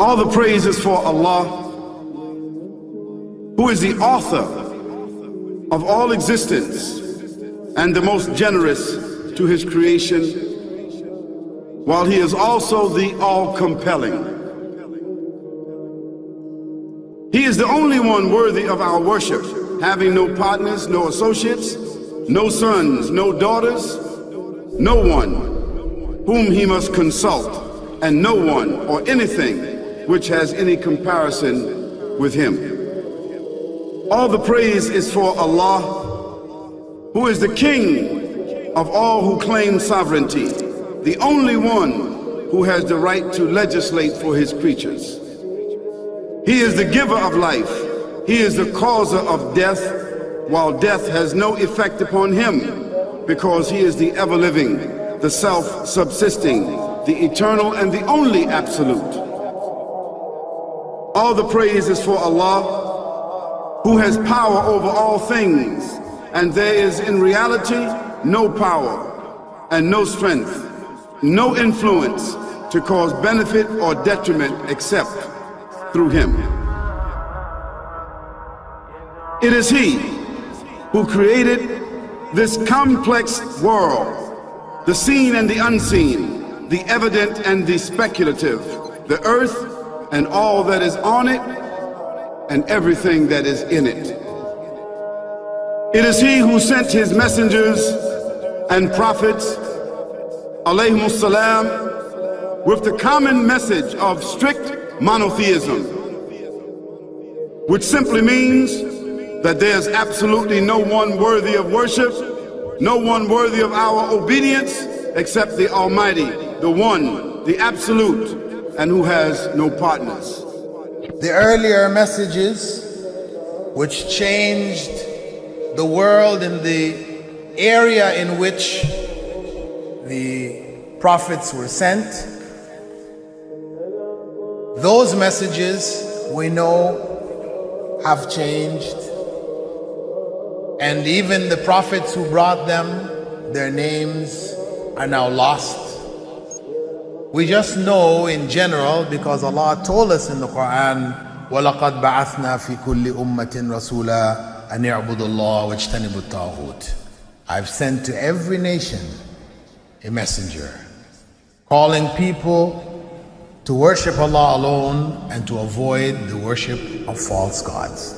All the praise is for Allah, who is the author of all existence and the most generous to his creation, while he is also the all-compelling. He is the only one worthy of our worship, having no partners, no associates, no sons, no daughters, no one whom he must consult, and no one or anything which has any comparison with him. All the praise is for Allah, who is the King of all who claim sovereignty, the only one who has the right to legislate for his creatures. He is the giver of life. He is the causer of death, while death has no effect upon him, because he is the ever-living, the self-subsisting, the eternal and the only absolute. All the praise is for Allah, who has power over all things, and there is in reality no power and no strength, no influence to cause benefit or detriment except through him. It is he who created this complex world, the seen and the unseen, the evident and the speculative, the earth and all that is on it, and everything that is in it. It is he who sent his messengers and prophets, alayhimus salam, with the common message of strict monotheism, which simply means that there's absolutely no one worthy of worship, no one worthy of our obedience except the Almighty, the One, the Absolute, and who has no partners. The earlier messages which changed the world in the area in which the prophets were sent, those messages we know have changed, and even the prophets who brought them, their names are now lost. We just know in general because Allah told us in the Quran, وَلَقَدْ بَعَثْنَا فِي كُلِّ أُمَّةٍ رَسُولًا أَنْ يَعْبُدُوا اللَّهَ وَاجْتَنِبُوا الطَّاغُوتَ. I've sent to every nation a messenger, calling people to worship Allah alone and to avoid the worship of false gods.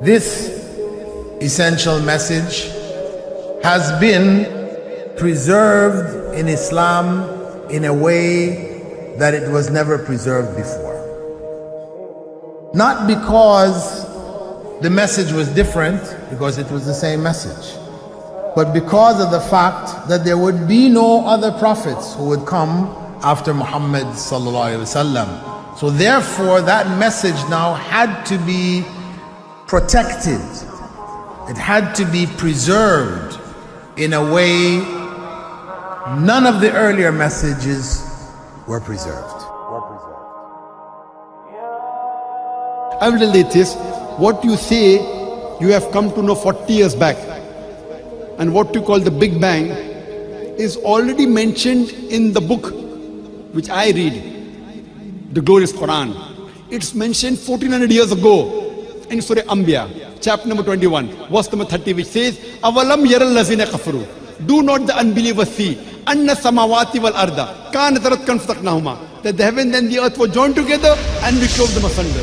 This essential message has been preserved in Islam in a way that it was never preserved before. Not because the message was different, because it was the same message, but because of the fact that there would be no other prophets who would come after Muhammad sallallahu alaihi wasallam. So therefore that message now had to be protected. It had to be preserved in a way none of the earlier messages were preserved. I will tell you this, what you say you have come to know 40 years back, and what you call the Big Bang is already mentioned in the book which I read, the glorious Quran. It's mentioned 1400 years ago in Surah Anbiya, chapter number 21, verse number 30, which says, Avalam yaral lazina kafaru. Do not the unbelievers see anna samawati wal arda kanat ratkan fataqnahuma, that the heaven and the earth were joined together and we clove them asunder.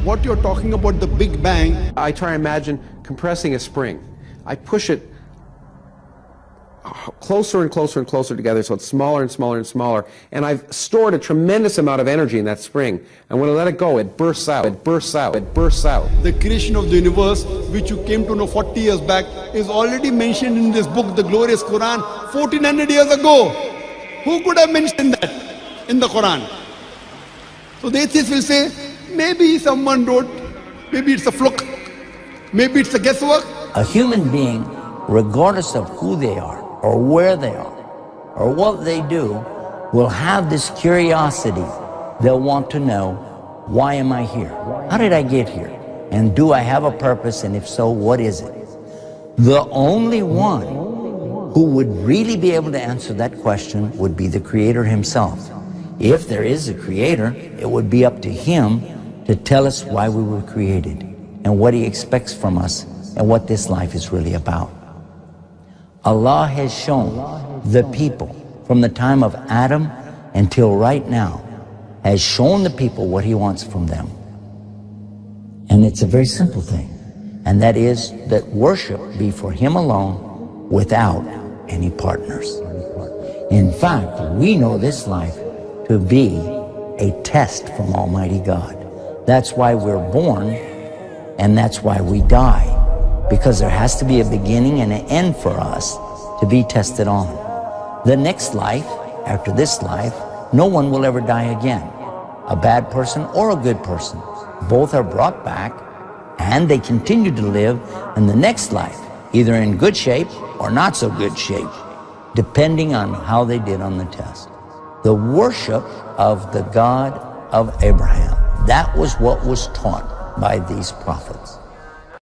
What you're talking about, the Big Bang, I try to imagine compressing a spring. I push it closer and closer and closer together so it's smaller and smaller and smaller, and I've stored a tremendous amount of energy in that spring, and when I let it go, it bursts out, it bursts out, it bursts out. the creation of the universe, which you came to know 40 years back, is already mentioned in this book, the glorious Quran, 1400 years ago. Who could have mentioned that in the Quran? So the atheists will say, maybe someone wrote, maybe it's a fluke, maybe it's a guesswork. A human being, regardless of who they are, or where they are, or what they do, will have this curiosity. They'll want to know, why am I here? How did I get here? And do I have a purpose? And if so, what is it? The only one who would really be able to answer that question would be the Creator himself. If there is a creator, it would be up to him to tell us why we were created and what he expects from us and what this life is really about. Allah has shown the people from the time of Adam until right now, has shown the people what he wants from them. And it's a very simple thing, and that is that worship be for him alone without any partners. In fact, we know this life to be a test from Almighty God. That's why we're born, and that's why we die, because there has to be a beginning and an end for us to be tested on. The next life, after this life, no one will ever die again. A bad person or a good person. Both are brought back, and they continue to live in the next life, either in good shape or not so good shape, depending on how they did on the test. The worship of the God of Abraham, that was what was taught by these prophets.